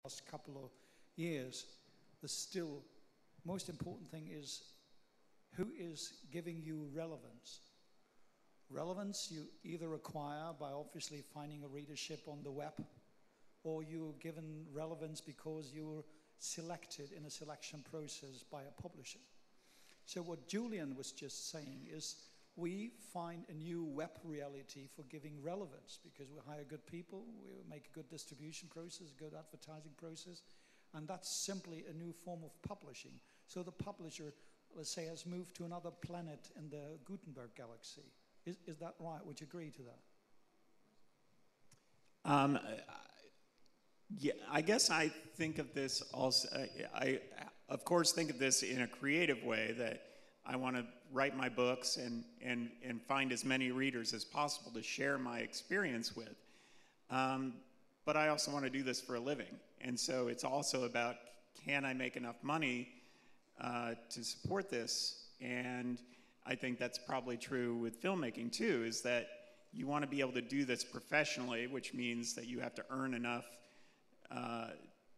last couple of years, the still most important thing is who is giving you relevance. Relevance you either acquire by obviously finding a readership on the web, or you're given relevance because you're selected in a selection process by a publisher. So what Julian was just saying is we find a new web reality for giving relevance because we hire good people, we make a good distribution process, a good advertising process, and that's simply a new form of publishing. So the publisher, let's say, has moved to another planet in the Gutenberg galaxy. Is that right? Would you agree to that? Yeah, I guess I think of this also, I of course think of this in a creative way, that I want to write my books and find as many readers as possible to share my experience with. But I also want to do this for a living. And so it's also about, can I make enough money to support this? And I think that's probably true with filmmaking too, is that you want to be able to do this professionally, which means that you have to earn enough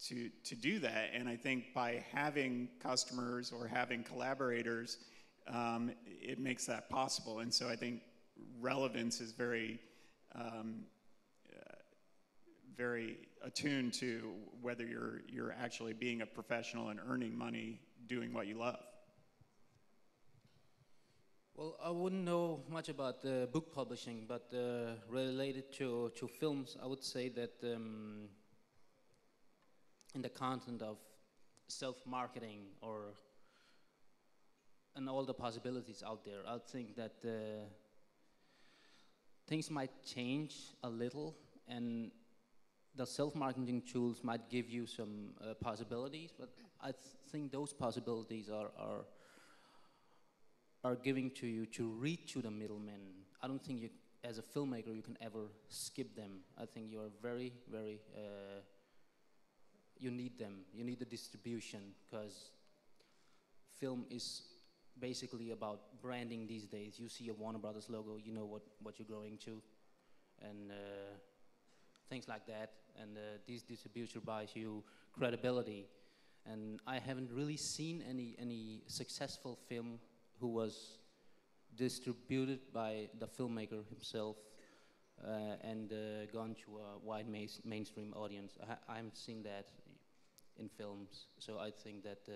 to do that. And I think by having customers or having collaborators, it makes that possible. And so I think relevance is very, very attuned to whether you're actually being a professional and earning money doing what you love. Well, I wouldn't know much about book publishing, but related to films, I would say that in the content of self-marketing and all the possibilities out there, I think that things might change a little, and the self-marketing tools might give you some possibilities, but I think those possibilities are giving to you to read to the middlemen. I don't think you, as a filmmaker, you can ever skip them. I think you are very, very, you need them. You need the distribution, because film is basically about branding these days. You see a Warner Brothers logo, you know what you're going to, and things like that. And this distribution buys you credibility. And I haven't really seen any successful film who was distributed by the filmmaker himself and gone to a wide mainstream audience. I haven't seen that in films, so I think that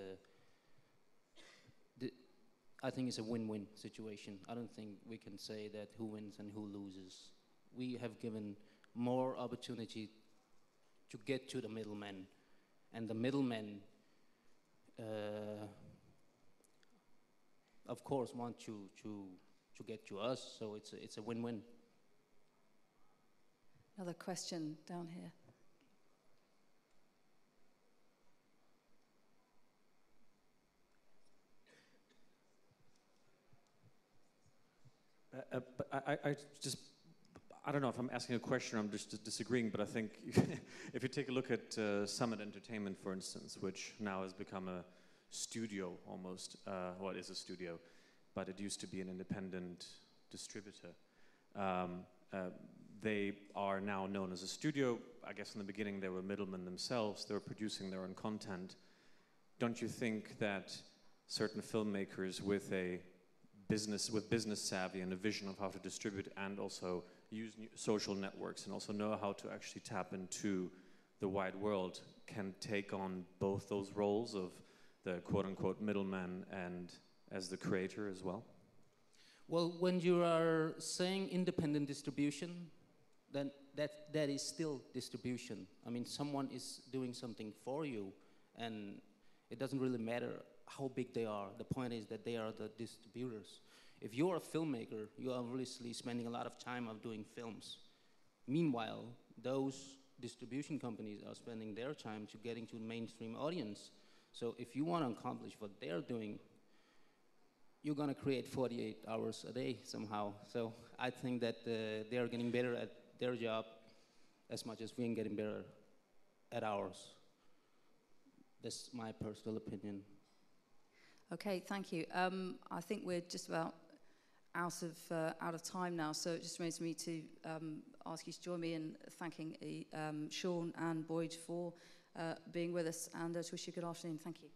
I think it's a win-win situation. I don't think we can say that who wins and who loses. We have given more opportunity to get to the middlemen, and the middlemen of course want to get to us, so it's a win-win. Another question down here. I don't know if I'm asking a question or I'm just disagreeing, but I think if you take a look at Summit Entertainment, for instance, which now has become a studio almost, well, it is a studio, but it used to be an independent distributor. They are now known as a studio. I guess in the beginning they were middlemen themselves. They were producing their own content. Don't you think that certain filmmakers with business savvy and a vision of how to distribute and also use social networks and also know how to actually tap into the wide world can take on both those roles of the quote-unquote middleman and as the creator as well? Well, when you are saying independent distribution, then that is still distribution. I mean, someone is doing something for you, and it doesn't really matter how big they are. The point is that they are the distributors. If you're a filmmaker, you are obviously spending a lot of time of doing films. Meanwhile, those distribution companies are spending their time to getting to the mainstream audience. So if you want to accomplish what they're doing, you're going to create 48 hours a day somehow. So I think that they are getting better at their job as much as we're getting better at ours. That's my personal opinion. Okay, thank you. I think we're just about out of time now, so it just remains me to ask you to join me in thanking Shaun and Boyd for being with us, and to wish you a good afternoon. Thank you.